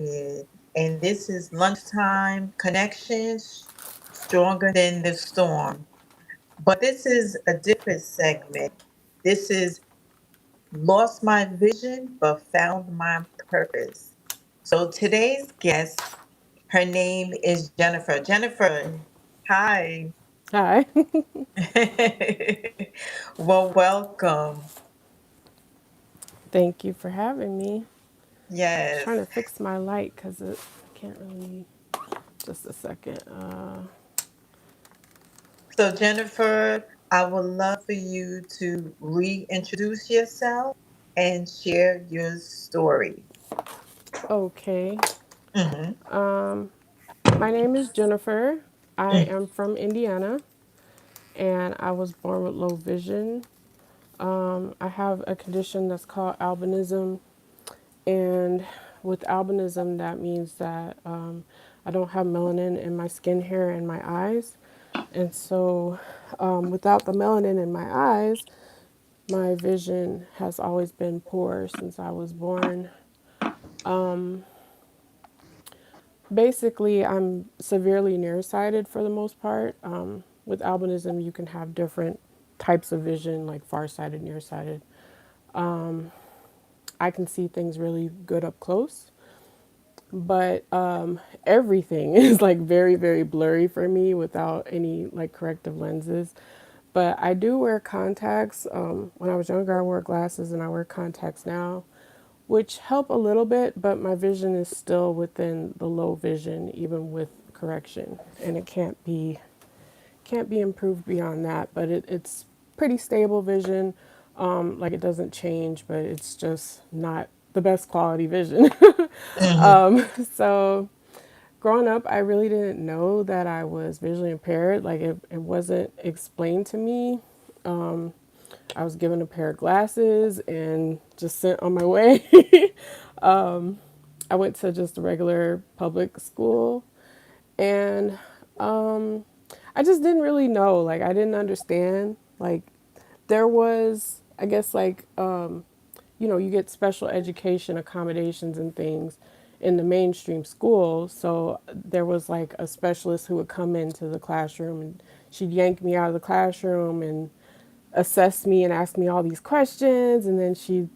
Good. And this is Lunchtime Connections Stronger Than the Storm. But this is a different segment. This is Lost My Vision but Found My Purpose. So today's guest, her name is Jennifer. Jennifer, hi. Hi. Well, welcome. Thank you for having me. I was trying Yes. to fix my light because it can't really. Just a second. So, Jennifer, I would love for you to reintroduce yourself and share your story. Okay. Hmm. My name is Jennifer. I am from Indiana and I was born with low vision. I have a condition that's called albinism. And with albinism, that means that I don't have melanin in my skin, hair, and my eyes. And so, without the melanin in my eyes, my vision has always been poor since I was born. Basically, I'm severely nearsighted for the most part. With albinism, you can have different types of vision, like farsighted, nearsighted. I can see things really good up close, but everything is like very, very blurry for me without any like corrective lenses. But I do wear contacts. When I was younger, I wore glasses and I wear contacts now, which help a little bit, but my vision is still within the low vision, even with correction, and it can't be improved beyond that. But it's pretty stable vision. Like it doesn't change, but it's just not the best quality vision. Hmm. So growing up, I really didn't know that I was visually impaired. Like it wasn't explained to me. I was given a pair of glasses and just sent on my way. I went to just a regular public school and I just didn't really know. Like, I didn't understand. Like, there was, I guess, like, you get special education accommodations and things in the mainstream school. So there was like a specialist who would come into the classroom and she'd yank me out of the classroom and assess me and ask me all these questions. And then she'd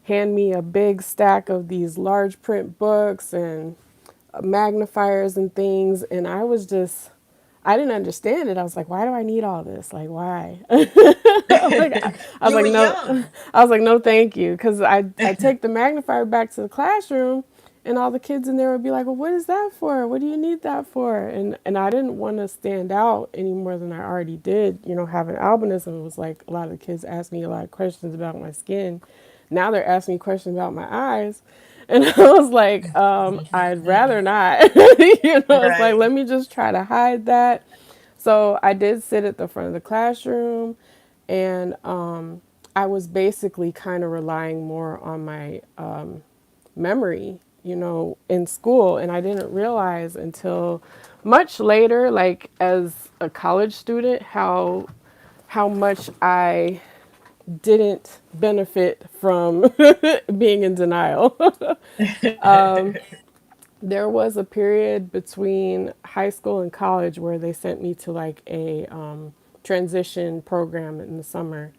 hand me a big stack of these large print books and magnifiers and things. And I didn't understand it. I was like, why do I need all this? Like, why? like, I was You like, were no, young. I was like, no, thank you. Cause I take the magnifier back to the classroom and all the kids in there would be like, well, what is that for? What do you need that for? And I didn't want to stand out any more than I already did, having albinism. It was like a lot of the kids asked me a lot of questions about my skin. Now they're asking me questions about my eyes. And I was like, I'd rather not. It's like, Right. let me just try to hide that. So I did sit at the front of the classroom and I was basically kind of relying more on my memory, in school. And I didn't realize until much later, like as a college student, how much I didn't benefit from being in denial. There was a period between high school and college where they sent me to like a transition program in the summer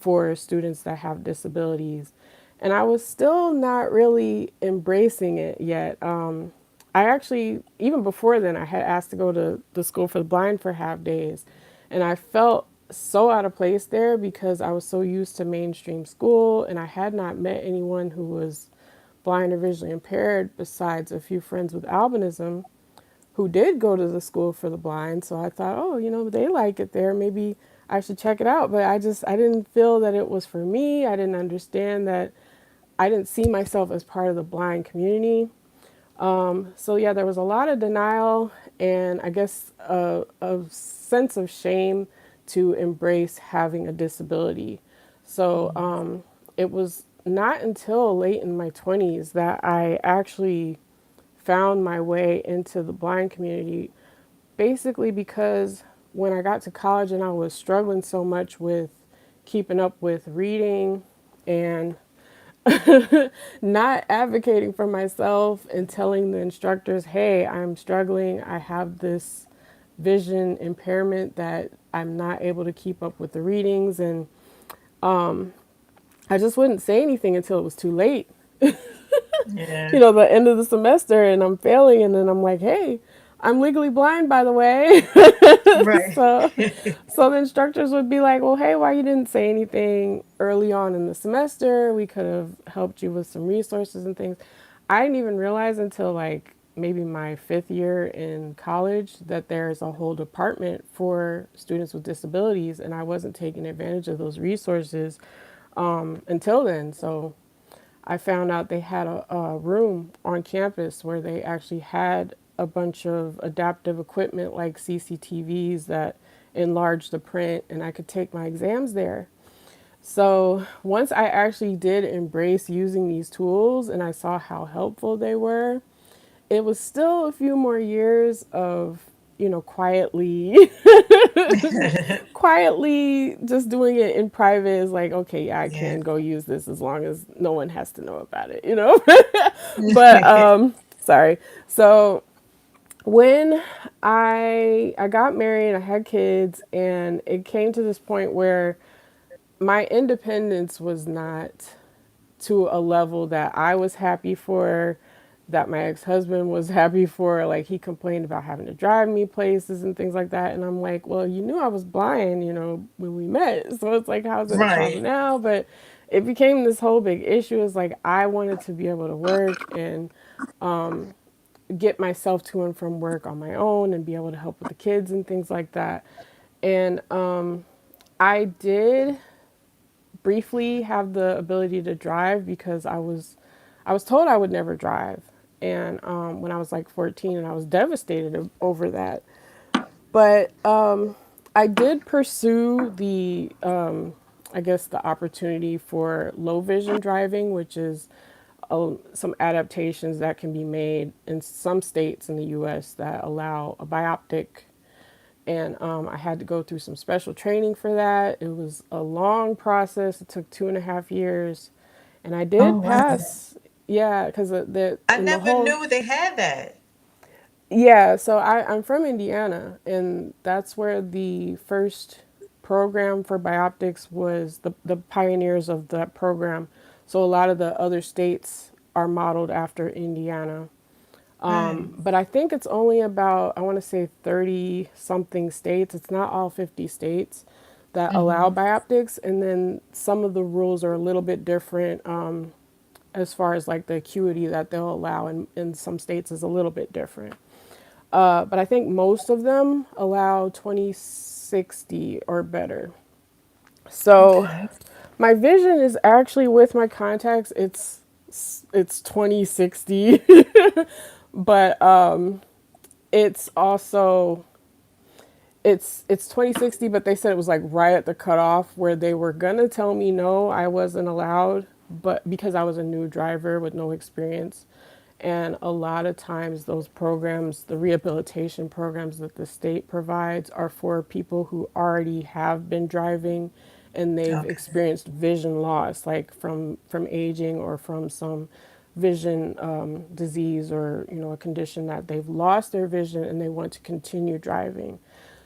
for students that have disabilities. And I was still not really embracing it yet. I actually, even before then, I had asked to go to the school for the blind for half days. And I felt so out of place there because I was so used to mainstream school and I had not met anyone who was blind or visually impaired besides a few friends with albinism who did go to the school for the blind. So I thought, oh, they like it there. Maybe I should check it out. But I didn't feel that it was for me. I didn't understand that I didn't see myself as part of the blind community. So yeah, there was a lot of denial and I guess a sense of shame to embrace having a disability. So it was not until late in my 20s that I actually found my way into the blind community, basically because when I got to college and I was struggling so much with keeping up with reading and not advocating for myself and telling the instructors, hey, I'm struggling. I have this vision impairment that I'm not able to keep up with the readings. And I just wouldn't say anything until it was too late. Yeah. The end of the semester and I'm failing. And then I'm like, hey, I'm legally blind, by the way. Right. so, so the instructors would be like, well, hey, why you didn't say anything early on in the semester? We could have helped you with some resources and things. I didn't even realize until like maybe my 5th year in college that there's a whole department for students with disabilities, and I wasn't taking advantage of those resources until then. So I found out they had a room on campus where they actually had a bunch of adaptive equipment like CCTVs that enlarged the print, and I could take my exams there. So once I actually did embrace using these tools and I saw how helpful they were, it was still a few more years of, quietly quietly just doing it in private is like, okay, yeah, I Yeah. can go use this as long as no one has to know about it. But sorry. So when I got married, I had kids, and it came to this point where my independence was not to a level that I was happy for, that my ex husband was happy for. Like, he complained about having to drive me places and things like that. And I'm like, well, you knew I was blind, when we met. So it's like, how's it a problem Right. now? But it became this whole big issue. It's like, I wanted to be able to work and get myself to and from work on my own and be able to help with the kids and things like that. And I did briefly have the ability to drive because I was told I would never drive, and when I was like 14, and I was devastated over that. But I did pursue the I guess the opportunity for low vision driving, which is some adaptations that can be made in some states in the U.S. that allow a bioptic, and I had to go through some special training for that. It was a long process. It took 2.5 years, and I Oh, did wow. pass. Yeah, because the I in the never whole knew they had that. yeah. So I'm from Indiana, and that's where the first program for bioptics was the pioneers of that program. So a lot of the other states are modeled after Indiana. Hmm. But I think it's only about, I want to say 30 something states. It's not all 50 states that allow Mm-hmm. bioptics. And then some of the rules are a little bit different as far as like the acuity that they'll allow in some states is a little bit different. But I think most of them allow 2060 or better. So Okay. my vision is actually with my contacts. It's 2060, but it's also it's 2060, but they said it was like right at the cutoff where they were gonna tell me no, I wasn't allowed, but because I was a new driver with no experience. And a lot of times those programs, the rehabilitation programs that the state provides, are for people who already have been driving and they've Okay. experienced vision loss, like from aging or from some vision disease, or a condition that they've lost their vision and they want to continue driving.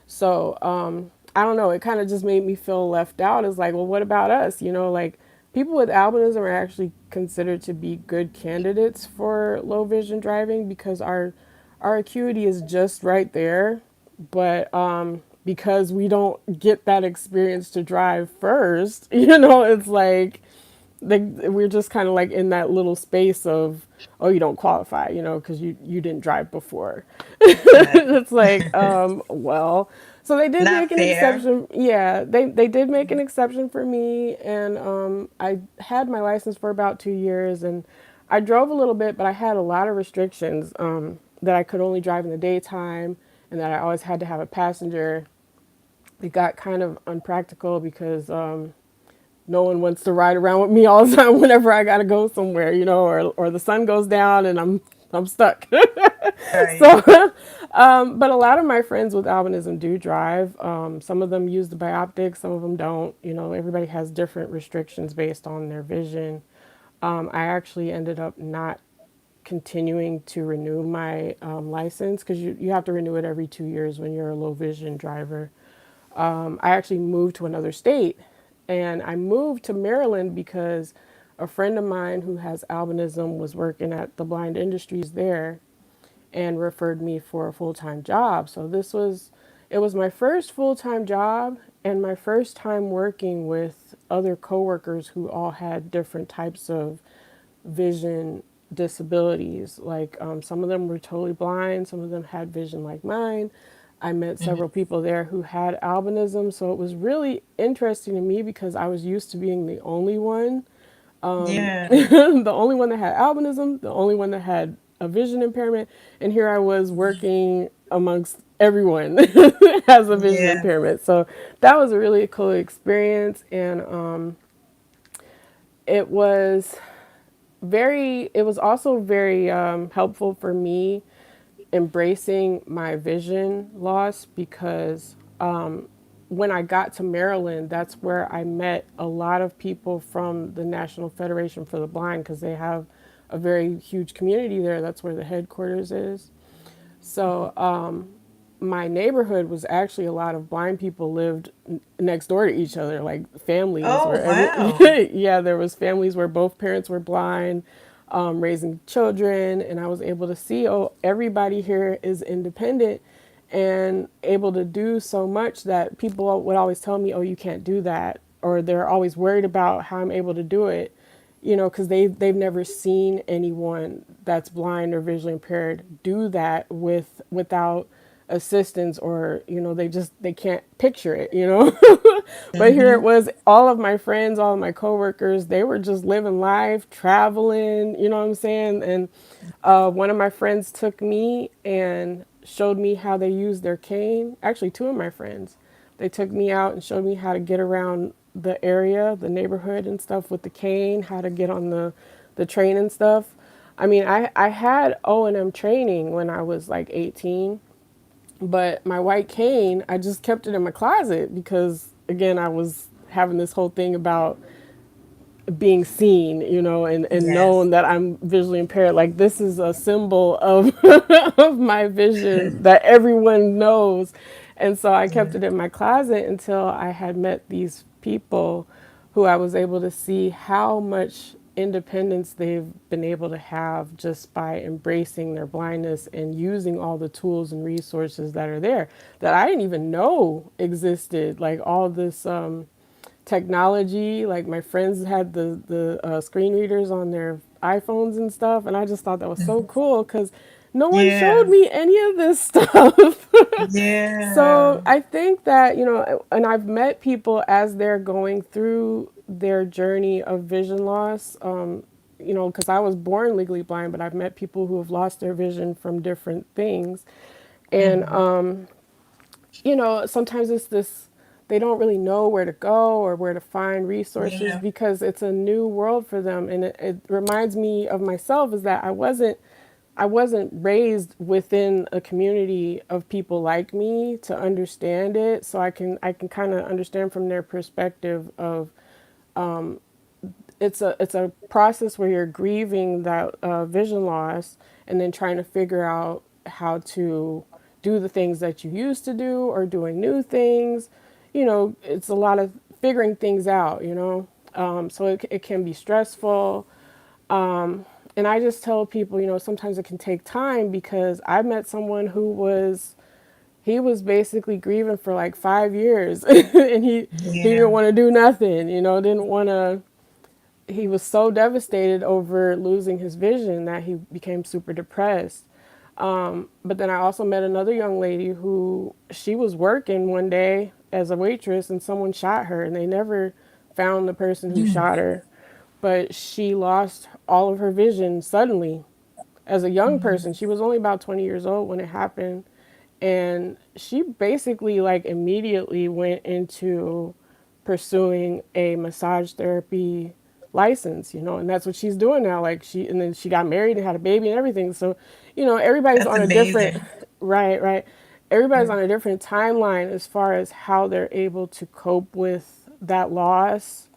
So I don't know. It kind of just made me feel left out. It's like, well, what about us? Like, people with albinism are actually considered to be good candidates for low vision driving because our acuity is just right there, but because we don't get that experience to drive first, it's like we're just kind of like in that little space of, oh, you don't qualify, because you didn't drive before. Right. It's like, well, so they did Not make an fair. exception. Yeah, they did make an exception for me, and I had my license for about 2 years, and I drove a little bit, but I had a lot of restrictions, that I could only drive in the daytime, and that I always had to have a passenger. It got kind of unpractical because no one wants to ride around with me all the time whenever I gotta go somewhere, or the sun goes down and I'm stuck. Right. So, but a lot of my friends with albinism do drive. Some of them use the bioptics, some of them don't. Everybody has different restrictions based on their vision. I actually ended up not continuing to renew my license because you have to renew it every 2 years when you're a low vision driver. I actually moved to another state, and I moved to Maryland because a friend of mine who has albinism was working at the blind industries there and referred me for a full-time job. So it was my first full-time job and my first time working with other coworkers who all had different types of vision disabilities. Like some of them were totally blind, some of them had vision like mine. I met several Mhm. people there who had albinism, so it was really interesting to me because I was used to being the only one, Yeah. the only one that had albinism, the only one that had a vision impairment, and here I was working amongst everyone that has a vision Yeah. impairment. So that was a really cool experience, and it was it was also very helpful for me embracing my vision loss because when I got to Maryland, that's where I met a lot of people from the National Federation for the Blind because they have a very huge community there. That's where the headquarters is. So my neighborhood was actually a lot of blind people lived next door to each other, like families Oh, where wow. yeah, there was families where both parents were blind, raising children, and I was able to see, oh, everybody here is independent and able to do so much that people would always tell me, oh, you can't do that, or they're always worried about how I'm able to do it, because they've never seen anyone that's blind or visually impaired do that without assistance, or they can't picture it. But here it Mhm. was, all of my friends, all of my coworkers, they were just living life, traveling, you know what I'm saying? And one of my friends took me and showed me how they use their cane. Actually, two of my friends, they took me out and showed me how to get around the area, the neighborhood and stuff with the cane, how to get on the train and stuff. I mean, I had O&M training when I was like 18, but my white cane, I just kept it in my closet because, again, I was having this whole thing about being seen, and Yes. known that I'm visually impaired. Like, this is a symbol of of my vision that everyone knows. And so I kept Yeah. it in my closet until I had met these people who I was able to see how much independence they've been able to have just by embracing their blindness and using all the tools and resources that are there that I didn't even know existed. Like all this technology. Like my friends had the screen readers on their iPhones and stuff, and I just thought that was so Mhm. cool because no one showed Yeah. me any of this stuff. So Yeah. I think that, and I've met people as they're going through their journey of vision loss. Because I was born legally blind, but I've met people who have lost their vision from different things. And Mhm. sometimes it's this, they don't really know where to go or where to find resources Yeah. because it's a new world for them. And it reminds me of myself is that I wasn't raised within a community of people like me to understand it. So I can kind of understand from their perspective of it's a process where you're grieving that vision loss and then trying to figure out how to do the things that you used to do or doing new things. It's a lot of figuring things out. So it can be stressful. And I just tell people, sometimes it can take time because I met someone who he was basically grieving for like 5 years and he Yeah. didn't want to do nothing, didn't want to. He was so devastated over losing his vision that he became super depressed. But then I also met another young lady who she was working one day as a waitress and someone shot her and they never found the person who Mm. shot her. But she lost all of her vision suddenly as a young person. She was only about 20 years old when it happened. And she basically, like, immediately went into pursuing a massage therapy license, and that's what she's doing now. Like, and then she got married and had a baby and everything. So, everybody's That's on a different, amazing. right, right. Everybody's Mm. on a different timeline as far as how they're able to cope with that loss.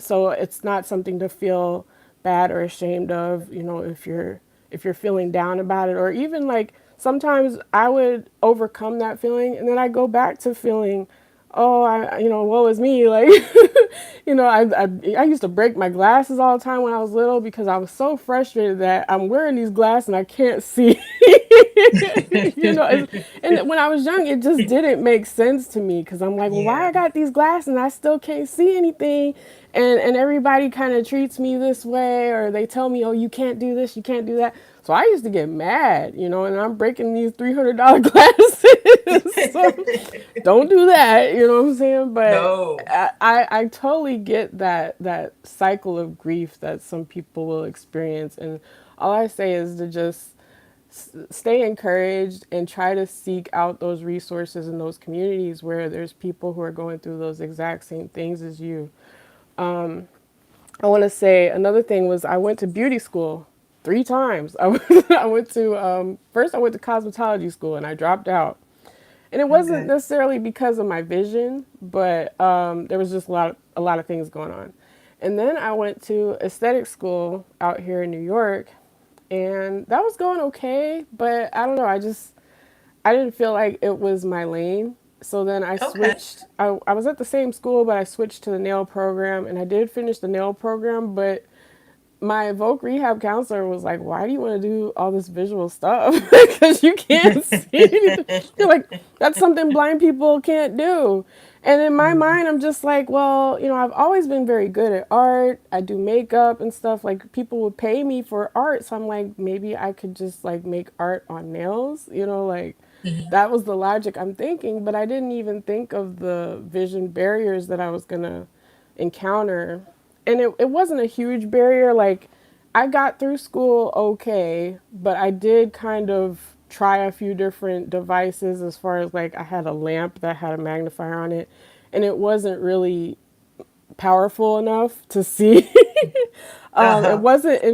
So it's not something to feel bad or ashamed of, if you're feeling down about it, or even like sometimes I would overcome that feeling and then I go back to feeling, oh, woe is me, like I used to break my glasses all the time when I was little because I was so frustrated that I'm wearing these glasses and I can't see. And when I was young, it just didn't make sense to me because I'm like, well, why Yeah. I got these glasses and I still can't see anything, and everybody kind of treats me this way, or they tell me, oh, you can't do this, you can't do that. So I used to get mad, and I'm breaking these $300 glasses. So don't do that, you know what I'm saying? But No. I totally get that cycle of grief that some people will experience, and all I say is to just stay encouraged and try to seek out those resources in those communities where there's people who are going through those exact same things as you. I want to say another thing was I went to beauty school 3 times. I went to first I went to cosmetology school and I dropped out. And it wasn't Okay. necessarily because of my vision, but there was just a lot of things going on. And then I went to aesthetic school out here in New York, and that was going okay, but I don't know, I didn't feel like it was my lane. So then I Okay. switched. I was at the same school, but I switched to the nail program, and I did finish the nail program, but my voc rehab counselor was like, "Why do you want to do all this visual stuff? Because you can't see anything." You're like, "That's something blind people can't do." And in my Mm, mind, I'm just like, "Well, I've always been very good at art. I do makeup and stuff. Like people would pay me for art, so I'm like, maybe I could just like make art on nails. Like." mhm. That was the logic I'm thinking, but I didn't even think of the vision barriers that I was gonna encounter. And it wasn't a huge barrier. Like, I got through school okay, but I did kind of try a few different devices as far as like I had a lamp that had a magnifier on it, and it wasn't really powerful enough to see. Uh-huh. It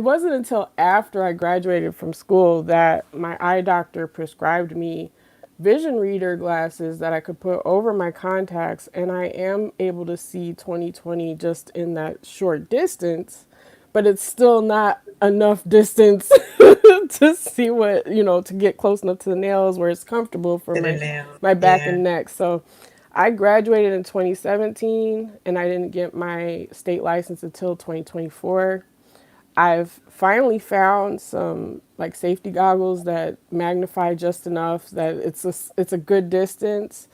wasn't until after I graduated from school that my eye doctor prescribed me vision reader glasses that I could put over my contacts, and I am able to see 20/20 just in that short distance, but it's still not enough distance to see to get close enough to the nails where it's comfortable for To the my nail. back Yeah. and neck. So I graduated in 2017 and I didn't get my state license until 2024. I've finally found some like safety goggles that magnify just enough that it's a good distance,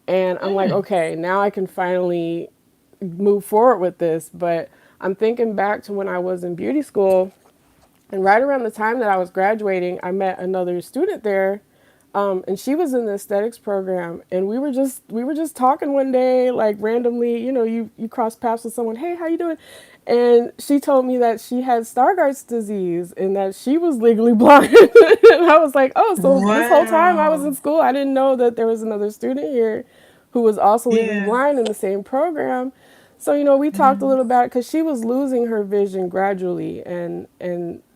and I'm like, Mm. okay, now I can finally move forward with this. But I'm thinking back to when I was in beauty school, and right around the time that I was graduating, I met another student there, and she was in the aesthetics program, and we were just talking one day, like randomly. You cross paths with someone. Hey, how you doing? And she told me that she had Stargardt's disease and that she was legally blind. And I was like, oh, so this whole time I was in Wow. school, I didn't know that there was another student here who was also legally Yeah. blind in the same program. So we talked a Mhm. little about it because she was losing her vision gradually, and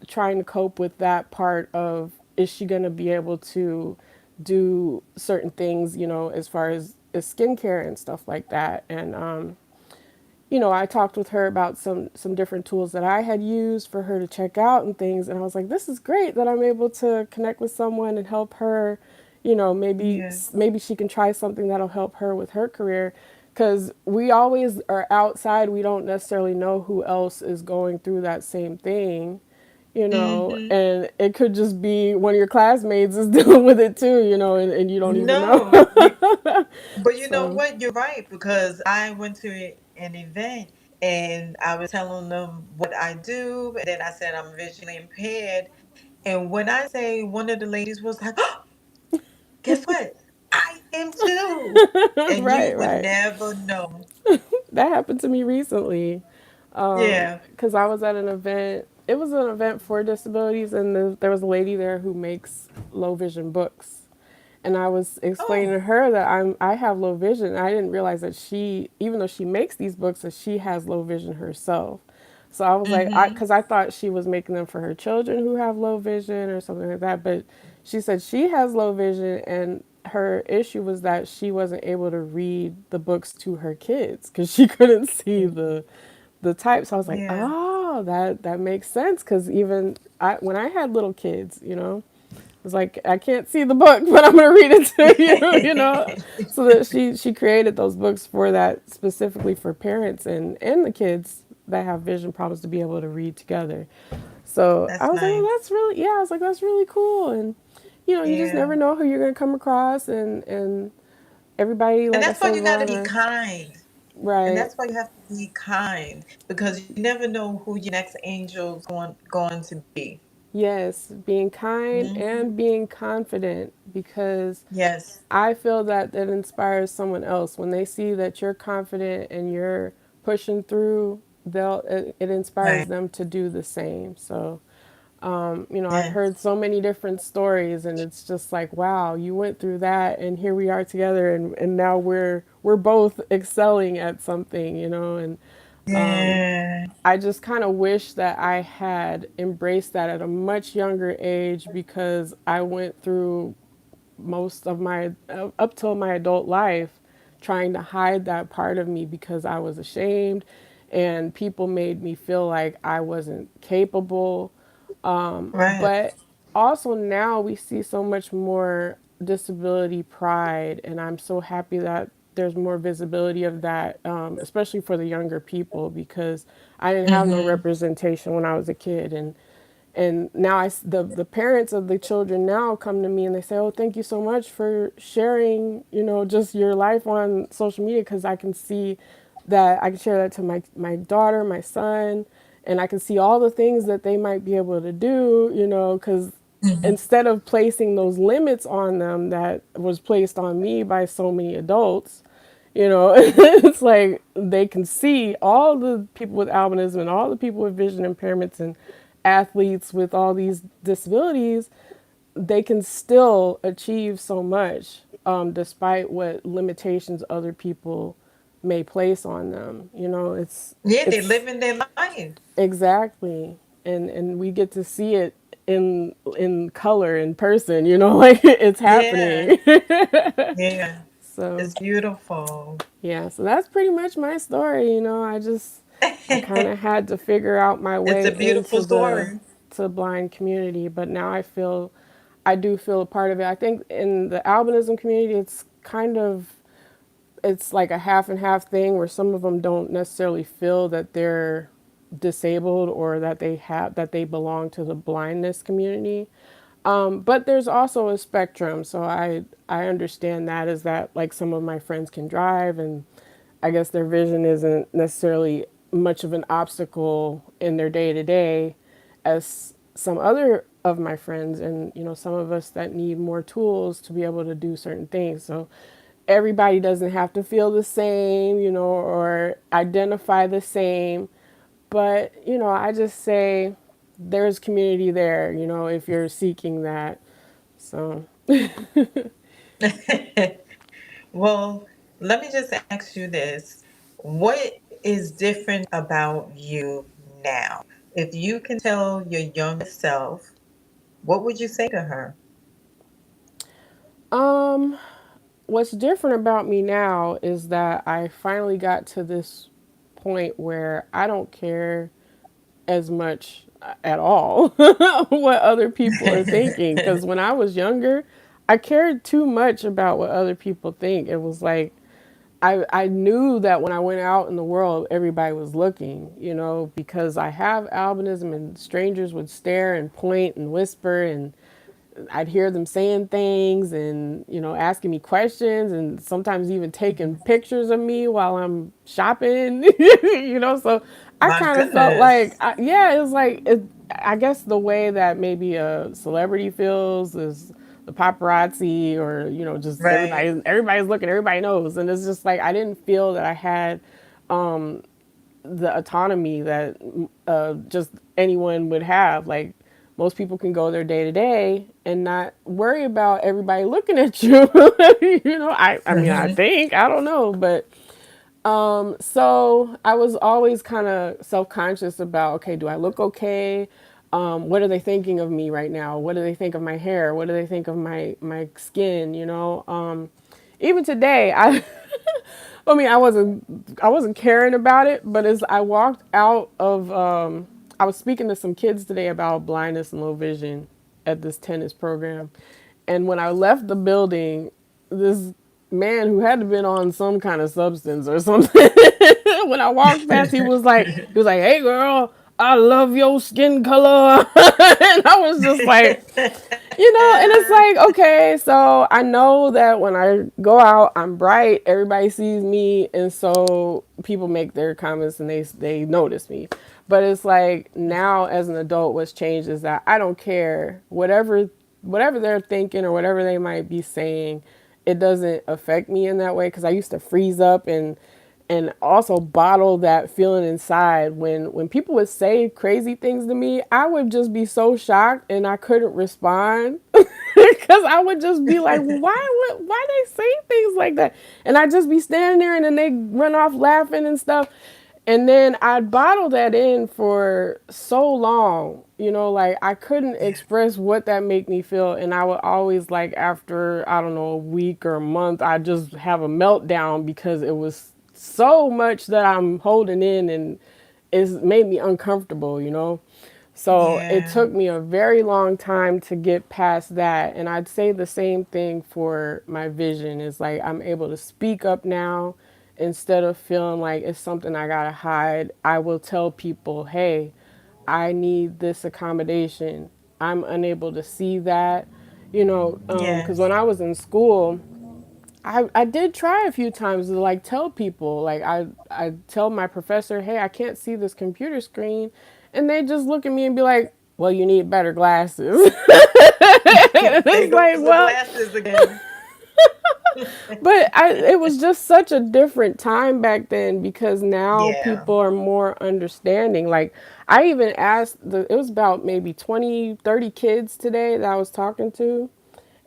trying to cope with that part of, is she going to be able to do certain things, as far as skincare and stuff like that. And I talked with her about some different tools that I had used for her to check out and things, and I was like, this is great that I'm able to connect with someone and help her. Maybe Yeah. maybe she can try something that'll help her with her career, because we always are outside. We don't necessarily know who else is going through that same thing, Hmm. and it could just be one of your classmates is dealing with it too, and you don't even know. No, but you know So what? You're right because I went to an event and I was telling them what I do, and then I said I'm visually impaired. And when I say one of the ladies was like, oh, guess what? I am too. And you right, would right. never know. That happened to me recently, Yeah. because I was at an event. It was an event for disabilities, and there was a lady there who makes low vision books. And I was explaining Oh. to her that I have low vision. And I didn't realize that she, even though she makes these books, that she has low vision herself. So I was like, Mm-hmm. because I thought she was making them for her children who have low vision or something like that. But she said she has low vision, and her issue was that she wasn't able to read the books to her kids because she couldn't see the type. So I was like, Yeah. oh, that makes sense. Because even when I had little kids, it's like I can't see the book, but I'm gonna read it to you, So that she created those books for that, specifically for parents and the kids that have vision problems, to be able to read together. So I That's was like, oh, nice. that's really, yeah. I was like, that's really cool. And you just Yeah. never know who you're gonna come across, and everybody, And like I that's why said, you is got to on be a kind. And right. that's why you have to be kind because you never know who your next angel's going to be. Yes, being kind Hmm. and being confident, because Yes. I feel that that inspires someone else when they see that you're confident and you're pushing through. It inspires Right. them to do the same. So, I've Yes. heard so many different stories, and it's just like, wow, you went through that, and here we are together, and now we're both excelling at something, and Yeah. I just kind of wish that I had embraced that at a much younger age, because I went through most of my up till my adult life trying to hide that part of me because I was ashamed, and people made me feel like I wasn't capable. Right. But also now we see so much more disability pride, and I'm so happy that there's more visibility of that, especially for the younger people, because I didn't have no Hmm. representation when I was a kid. And now the parents of the children now come to me and they say, oh, thank you so much for sharing, just your life on social media, because I can see that I can share that to my daughter, my son, and I can see all the things that they might be able to do, because Hmm. instead of placing those limits on them that was placed on me by so many adults, it's like they can see all the people with albinism and all the people with vision impairments and athletes with all these disabilities, they can still achieve so much, despite what limitations other people may place on them. Yeah, they It's living their life. exactly, and we get to see it in color, in person. Like it's Yeah. happening. Yeah. So It's beautiful. yeah, so that's pretty much my story. I kind of had to figure out my It's a way beautiful into the story. to blind community, but now I do feel a part of it. I think in the albinism community, it's like a half and half thing, where some of them don't necessarily feel that they're disabled, or that they belong to the blindness community. But there's also a spectrum, so I understand that, is that, like, some of my friends can drive, and I guess their vision isn't necessarily much of an obstacle in their day to day as some other of my friends, and some of us that need more tools to be able to do certain things. So everybody doesn't have to feel the same, or identify the same. But I just say there's community there, if you're seeking that. So Well, let me just ask you this. What is different about you now? If you can tell your younger self, what would you say to her? um what's different about me now is that I finally got to this point where I don't care as much at all what other people are thinking. Because when I was younger, I cared too much about what other people think. It was like I knew that when I went out in the world, everybody was looking, because I have albinism, and strangers would stare and point and whisper, and I'd hear them saying things, and asking me questions, and sometimes even taking pictures of me while I'm shopping. So I My kind of felt like, goodness. yeah, it was like I guess the way that maybe a celebrity feels is the paparazzi, or just Right. everybody's looking, everybody knows, and it's just like I didn't feel that I had the autonomy that just anyone would have. Like, most people can go their day to day and not worry about everybody looking at you. I mean, I Hmm. think, I don't know, but so I was always kind of self-conscious about, okay, do I look okay? What are they thinking of me right now? What do they think of my hair? What do they think of my skin? Even today, I I mean, I wasn't caring about it, but as I walked out of, I was speaking to some kids today about blindness and low vision at this tennis program, and when I left the building, this man who had to been on some kind of substance or something, when I walked past, he was like, "Hey, girl, I love your skin color," and I was just like, and it's like, okay, so I know that when I go out, I'm bright, everybody sees me, and so people make their comments and they notice me. But it's like now as an adult, what's changed is that I don't care whatever they're thinking or whatever they might be saying, it doesn't affect me in that way because I used to freeze up and also bottle that feeling inside when people would say crazy things to me. I would just be so shocked and I couldn't respond because I would just be like, why they say things like that? And I'd just be standing there and then they run off laughing and stuff. And then I'd bottle that in for so long, like I couldn't Yeah. express what that made me feel. And I would always, like, after, I don't know, a week or a month, I'd just have a meltdown because it was so much that I'm holding in and it's made me uncomfortable. So it Yeah. took me a very long time to get past that. And I'd say the same thing for my vision is like I'm able to speak up now instead of feeling like it's something I gotta hide. I will tell people, hey, I need this accommodation. I'm unable to see that, because when Yes. I was in school, I did try a few times to like tell people, like I tell my professor, hey, I can't see this computer screen, and they just look at me and be like, well, you need better glasses. There It's like, goes the well, glasses again. but it was just such a different time back then because now Yeah. people are more understanding. Like I even asked it was about maybe 20, 30 kids today that I was talking to.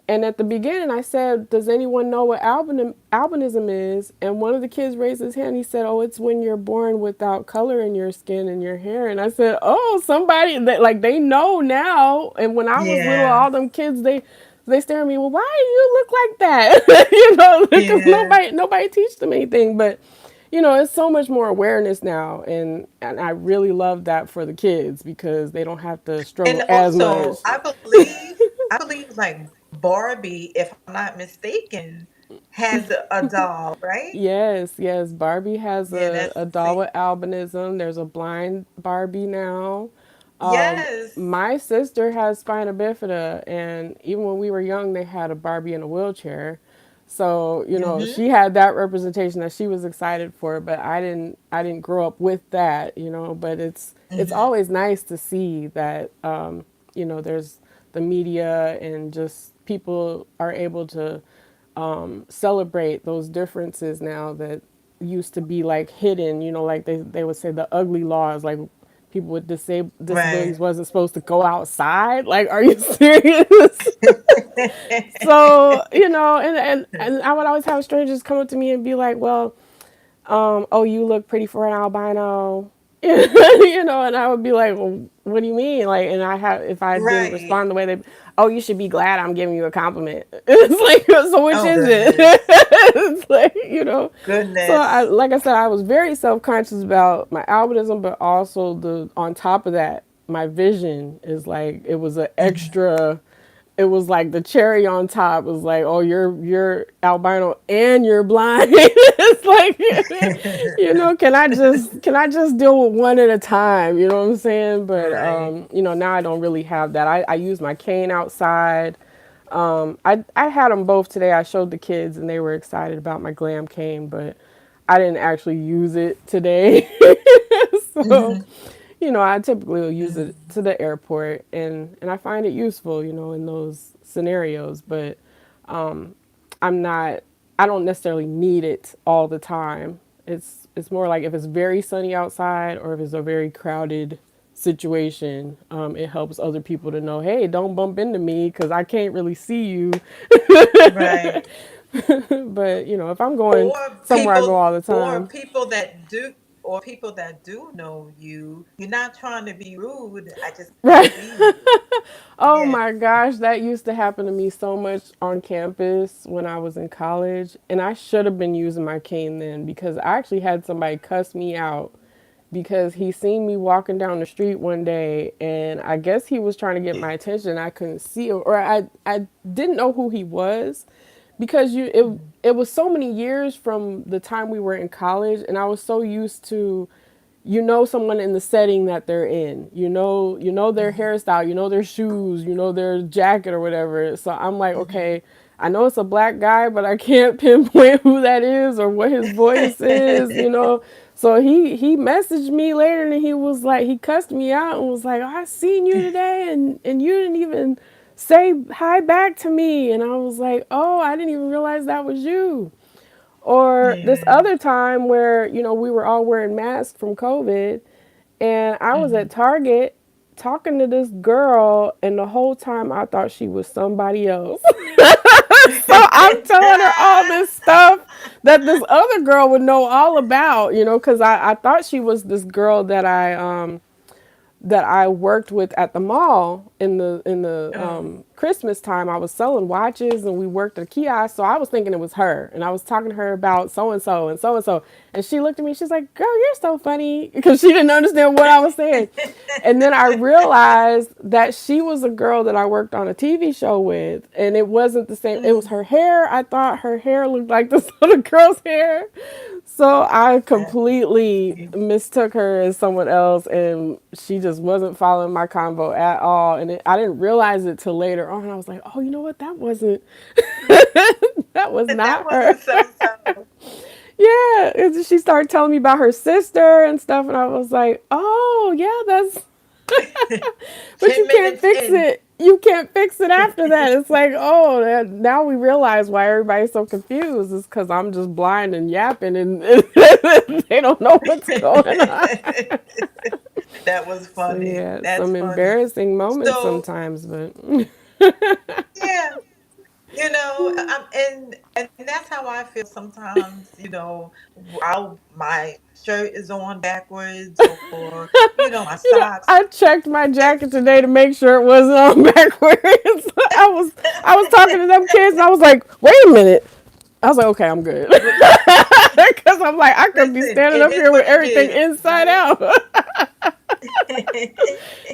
And at the beginning, I said, does anyone know what albinism is? And one of the kids raised his hand. He said, oh, it's when you're born without color in your skin and your hair. And I said, oh, somebody that like they know now. And when I was little, Yeah. all them kids, they stare at me. Well, why do you look like that? Because Yeah. nobody teach them anything. But it's so much more awareness now, and I really love that for the kids because they don't have to struggle And as much. also, I believe like Barbie, if I'm not mistaken, has a doll, right? Yes, yes. Barbie has Yeah, a that's doll with albinism. There's a blind Barbie now. yes. My sister has spina bifida, and even when we were young, they had a Barbie in a wheelchair. So Mm-hmm. she had that representation that she was excited for, but I didn't grow up with that. But it's Mm-hmm. always nice to see that there's the media and just people are able to celebrate those differences now that used to be like hidden, like they would say the ugly laws, like people with disabilities Right. wasn't supposed to go outside. Like, are you serious? So, and I would always have strangers come up to me and be like, well, oh, you look pretty for an albino. And I would be like, well, what do you mean? Like, and if I didn't Right. respond the way they, oh, you should be glad I'm giving you a compliment. It's like, so which Oh is it? goodness. It's like. So Goodness. like I said, I was very self-conscious about my albinism, but also on top of that, my vision is like, it was an Mhm. extra, it was like the cherry on top was like, oh, you're albino and you're blind. It's like, can I just deal with one at a time? You know what I'm saying? But Right. now I don't really have that. I use my cane outside. I had them both today. I showed the kids and they were excited about my glam cane, but I didn't actually use it today. So Hmm. I typically will use it Hmm. to the airport, and I find it useful, in those scenarios. But I'm not. I don't necessarily need it all the time. It's more like if it's very sunny outside or if it's a very crowded situation. It helps other people to know, hey, don't bump into me because I can't really see you. Right. But if I'm going Or somewhere I go people, all the or time. people that do, or people that do know you, you're not trying to be rude. I just can't Right. see you. Oh Yeah. my gosh, that used to happen to me so much on campus when I was in college. And I should have been using my cane then because I actually had somebody cuss me out because he seen me walking down the street one day and I guess he was trying to get my attention. I couldn't see him or I didn't know who he was because Mhm. it was so many years from the time we were in college and I was so used to someone in the setting that they're in. You know their Mhm. hairstyle, you know their shoes, you know their jacket or whatever. So I'm like, okay, I know it's a black guy, but I can't pinpoint who that is or what his voice is. So he messaged me later and he was like, he cussed me out and was like, oh, I seen you today and you didn't even say hi back to me. And I was like, oh, I didn't even realize that was you. Or this Yeah. other time where, we were all wearing masks from COVID and I was at Mhm. Target talking to this girl and the whole time I thought she was somebody else. So I'm telling her all this stuff that this other girl would know all about, because I thought she was this girl that I worked with at the mall in the Oh. Christmas time. I was selling watches and we worked at a kiosk, so I was thinking it was her. And I was talking to her about so and so and so and so. And she looked at me. She's like, "Girl, you're so funny," because she didn't understand what I was saying. And then I realized that she was a girl that I worked on a TV show with, and it wasn't the same. It was Mm. her hair. I thought her hair looked like this other girl's hair. So I That's completely funny. mistook her as someone else, and she just wasn't following my convo at all. And I didn't realize it till later on. I was like, "Oh, you know what? That wasn't. That was That not her." wasn't so so. Yeah, and she started telling me about her sister and stuff, and I was like, "Oh, yeah, that's." But you 10 can't minutes fix in. it. You can't fix it after that. It's like, oh, now we realize why everybody's so confused. Is because I'm just blind and yapping, and they don't know what's going on. That was So funny. yeah, That's some funny. embarrassing moments So, sometimes, but yeah, and that's how I feel sometimes, I'll my shirt is on backwards, or my socks. I checked my And jacket today to make sure it wasn't on backwards. I was talking to them kids, and I was like, wait a minute. I was like, okay, I'm good. Because I'm like, I could be listen, standing it up is here what with it everything is, inside right? out.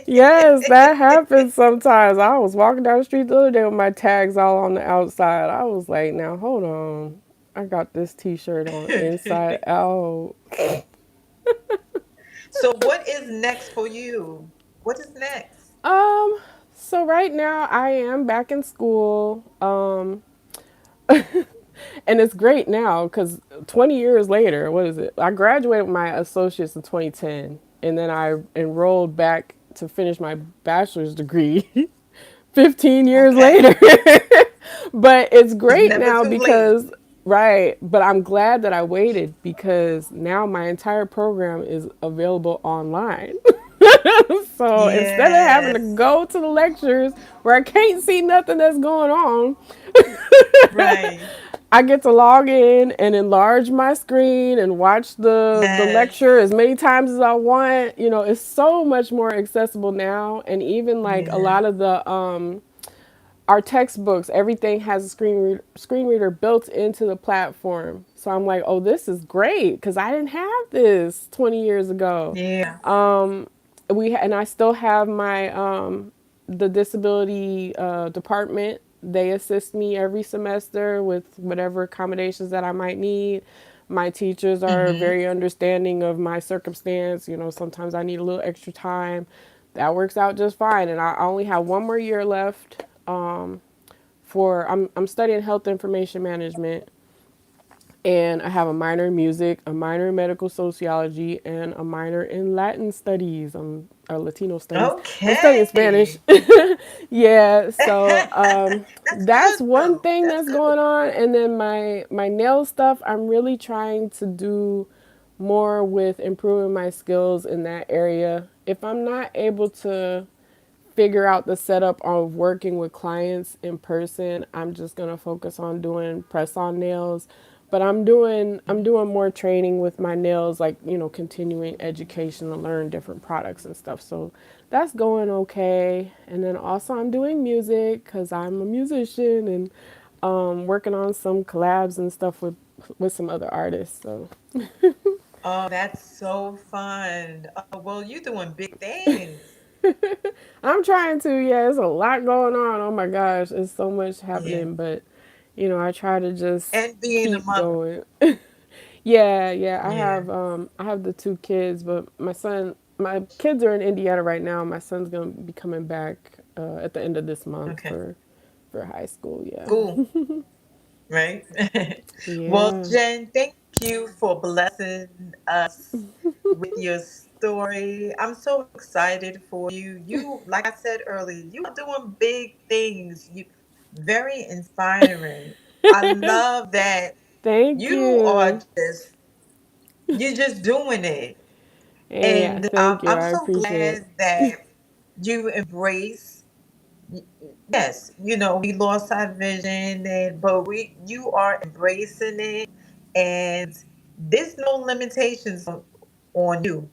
Yes, that happens sometimes. I was walking down the street the other day with my tags all on the outside. I was like, now hold on. I got this t shirt on inside out. So what is next for you? What is next? Um, so right now I am back in school. And it's great now because 20 years later, what is it? I graduated with my associates in 2010, and then I enrolled back to finish my bachelor's degree 15 years Okay. later. But it's It's great never now too late. because, right, but I'm glad that I waited because now my entire program is available online. So instead of having to Yes. go to the lectures where I can't see nothing that's going on, Right. I get to log in and enlarge my screen and watch the Yes. lecture as many times as I want. It's so much more accessible now, and even like a Yeah. lot of the our textbooks, everything has a screen reader built into the platform. So I'm like, oh, this is great because I didn't have this 20 years ago. Yeah. And I still have my the disability department. They assist me every semester with whatever accommodations that I might need. My teachers are Hmm. very understanding of my circumstance. Sometimes I need a little extra time. That works out just fine. And I only have one more year left. I'm studying health information management, and I have a minor in music, a minor in medical sociology, and a minor in Latin studies. Latino studies. I'm studying Spanish. Okay. Yeah, so That's that's good one though. thing That's that's good. going on. And then my nail stuff, I'm really trying to do more with improving my skills in that area. If I'm not able to figure out the setup of working with clients in person, I'm just going to focus on doing press on nails. but I'm doing more training with my nails, like continuing education to learn different products and stuff. So that's going okay. And then also I'm doing music because I'm a musician and working on some collabs and stuff with some other artists. So Oh, that's so fun. Oh, well, you're doing big things. I'm trying to. Yeah, there's a lot going on. Oh my gosh, it's so much Yeah. happening, but I try to just And being a keep mother. going. Yeah. Yeah. I have the two kids, but my kids are in Indiana right now. My son's gonna be coming back at the end of this month Okay. for high school. Yeah. Cool. Right? Well, Yeah. Jen, thank you for blessing us with your story. I'm so excited for you. You, like I said earlier, you are doing big things. You very inspiring. I love that Thank you are you. you're just doing it. Yeah, And thank you. I'm I so appreciate glad that you embrace. Yes, we lost our vision, and but you are embracing it, and there's no limitations on you.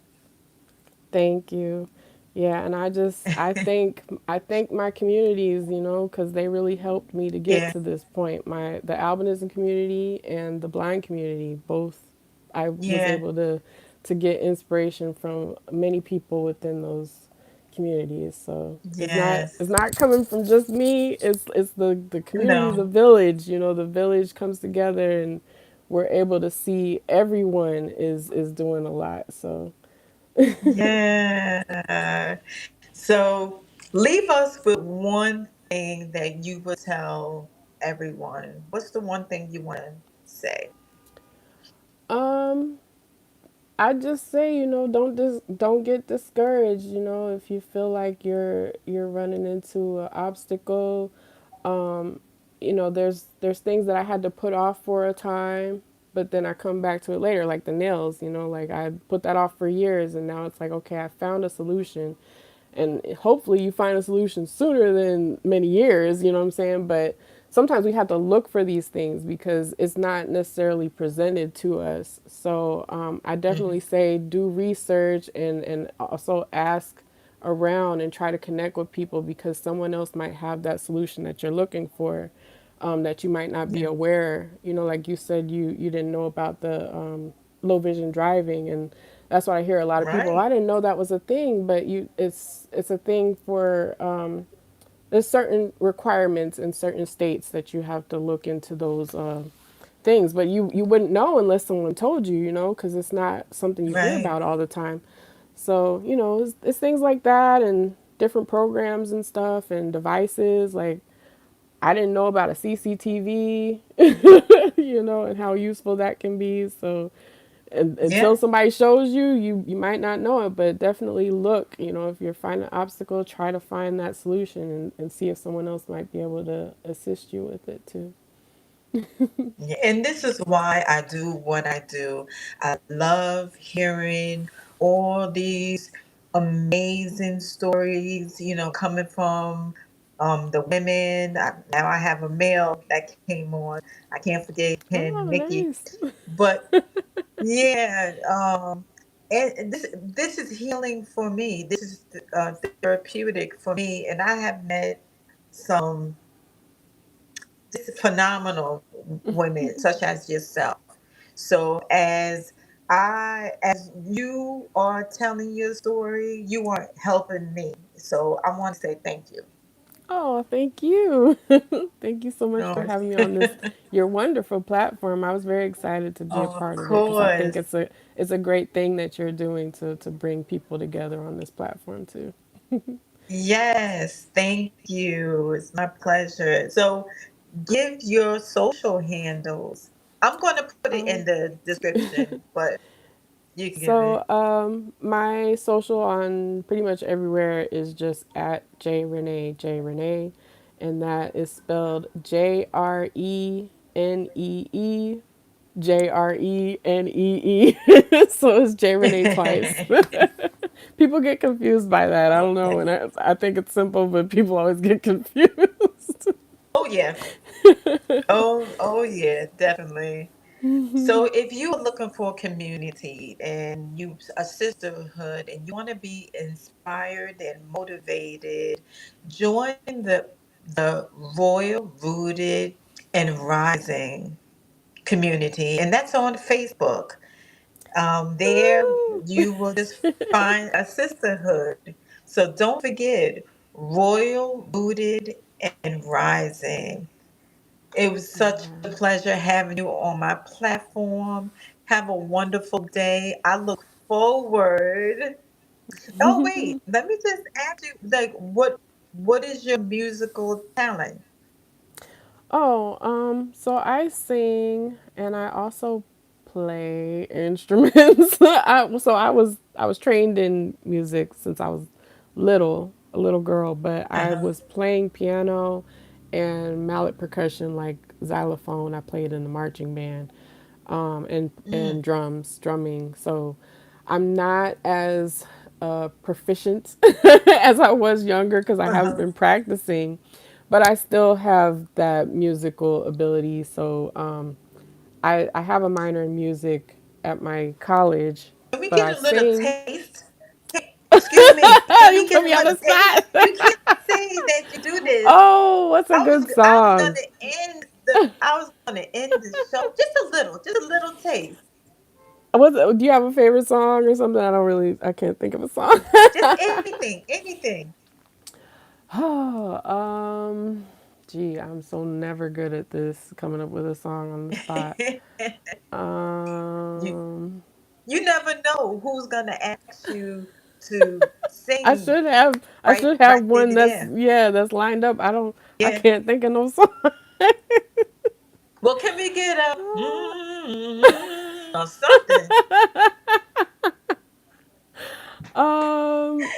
Thank you. Yeah, and I think my communities, because they really helped me to get Yeah, to this point. The albinism community and the blind community, both I was yeah, able to get inspiration from many people within those communities. So it's yes. not coming from just me. It's the community, the No, village. The village comes together and we're able to see everyone is doing a lot. So yeah. So leave us with one thing that you would tell everyone. What's the one thing you want to say? um I just say, don't get discouraged, if you feel like you're running into an obstacle. Um, there's things that I had to put off for a time, but then I come back to it later, like the nails, like I put that off for years and now it's like, okay, I found a solution and hopefully you find a solution sooner than many years, you know what I'm saying? But sometimes we have to look for these things because it's not necessarily presented to us. So I definitely Mhm. say do research and also ask around and try to connect with people because someone else might have that solution that you're looking for, that you might not be Yeah, aware. Like you said, you didn't know about the low vision driving, and that's what I hear a lot of people. right. I didn't know that was a thing, but it's a thing for there's certain requirements in certain states that you have to look into those things, but you wouldn't know unless someone told you, because it's not something you hear Right. about all the time. So it's things like that and different programs and stuff and devices. Like I didn't know about a CCTV, and how useful that can be. So and until Yeah. somebody shows you, you might not know it, but definitely look. If you're finding an obstacle, try to find that solution and see if someone else might be able to assist you with it too. Yeah, and this is why I do what I do. I love hearing all these amazing stories, coming from the women. Now I have a male that came on. I can't forget him, Oh, Mickey. nice. But yeah, and this is healing for me. This is therapeutic for me, and I have met some just phenomenal women such as yourself. So as you are telling your story, you are helping me. So I want to say thank you. Oh, thank you. Thank you so much for No. having me on this your wonderful platform. I was very excited to be a Of part of it because I think course. it's a great thing that you're doing to bring people together on this platform too. Yes, thank you. It's my pleasure. So give your social handles. I'm going to put it in Um, the description, but you can give So, it. my social on pretty much everywhere is just at jreneejrenee, and that is spelled JRENEEJRENEE. So it's J Renee twice. People get confused by that. I don't know, Okay. and I think it's simple, but people always get confused. Oh yeah. Oh yeah, definitely. So if you are looking for a community and you a sisterhood and you want to be inspired and motivated, join the Royal Rooted and Rising community, and that's on Facebook. There Woo! you will just find a sisterhood. So don't forget Royal Rooted and Rising. It was such a Yeah. pleasure having you on my platform. Have a wonderful day. I look forward. Oh wait, let me just ask you, like, what is your musical talent? Oh, so I sing and I also play instruments. I was trained in music since I was a little girl, but I Uh-huh. was playing piano and mallet percussion like xylophone. I played in the marching band, Mm, and drumming. So I'm not as proficient as I was younger because I haven't uh-huh. been practicing, but I still have that musical ability. So I have a minor in music at my college, Can we but get I a little sing. taste? Excuse me. Can You we put get a me on little the taste? spot. You can't say that you do this. Oh, what's a good I was song? gonna end the show just a little taste. Do you have a favorite song or something? I can't think of a song. Just anything, anything. Oh, gee, I'm so never good at this coming up with a song on the spot. you Um, you never know who's gonna ask you to I sing should have, I right should have then one and that's there. yeah, that's lined up. I Yeah. can't think of no song. Well, can we get a or something? um,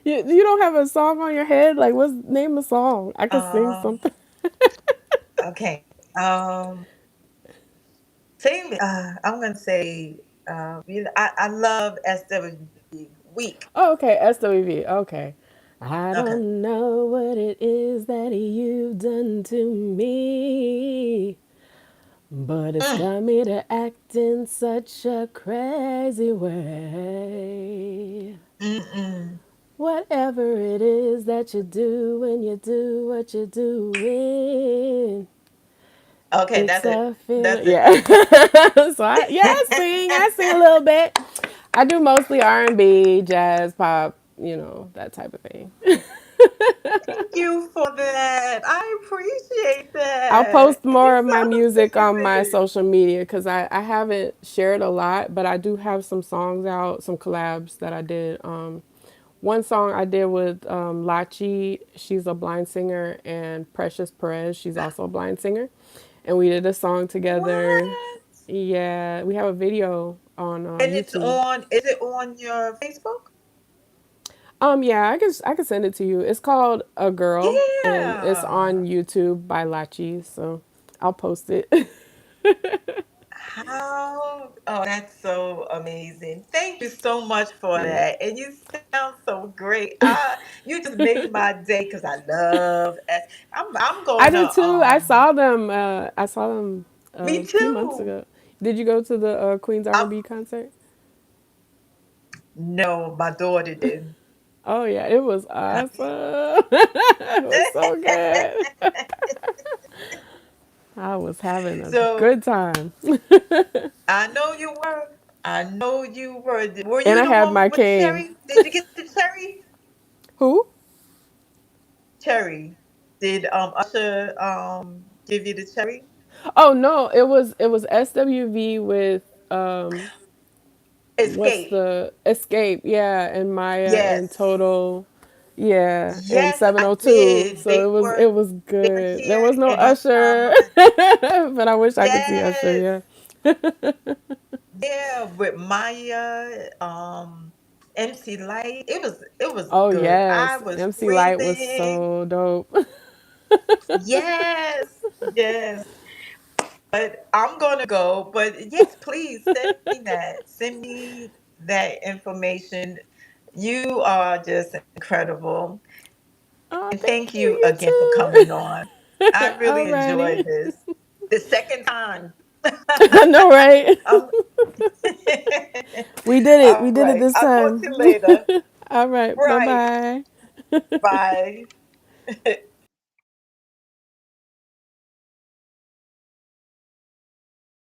you don't have a song on your head? Like, what's name a song? I could sing Um. something. Okay. Sing. I'm gonna say. I love SWB. Weak. Oh, okay, SWV. Okay. I Okay. don't know what it is that you've done to me, but it's Mm, got me to act in such a crazy way. mm. Whatever it is that you do when you do what you're doing, Okay, it's that's it. a That's feeling. it. Yeah. I sing a little bit. I do mostly R&B, jazz, pop, that type of thing. Thank you for that. I appreciate I'll that. post And you more of my sound music on my amazing. social media because I haven't shared a lot, but I do have some songs out, some collabs that I did. One song I did with Lachi, she's a blind singer, and Precious Perez, she's also a blind singer. And we did a song together. What? Yeah, we have a video on And it's YouTube. on, is it on your Facebook? Yeah, I can send it to you. It's called A Girl, and it's on Yeah. YouTube by Lachi. So I'll post it. How? Oh, that's so amazing. Thank you so much for that. And you sound so great. You just made my day because I love I'm I going did to too. I saw them me a few months too. ago. Did you go to the Queen's I, R&B concert? no, my daughter did. Oh yeah, it was awesome. It was so good. I was having a So good time. I know you were. I know you were. Were And you I the had one my with the cane. cherry? Did you get the cherry? Who? Cherry. Did Usher give you the cherry? Oh no, it was SWV with um what's Escape. the Escape, yeah, and Maya and Yes. Total, yeah, and Yes, I 702. did. So it was They were good. There here was no in North Usher, Carolina. but I wish I could see Usher. Yes. Yeah. Yeah, with Maya, MC Light. It was Oh good. I yes, was MC Light was freezing. so dope. Yes. Yes. But I'm gonna go. But yes, please send me that. Send me that information. You are just incredible. Oh, And thank thank you. you You again for coming too. on. I really enjoyed Alrighty. this. The second time. I know, right? Um, We did it. We all did it right. this I'll talk time. to you later. All right. Bye Right. bye. Bye.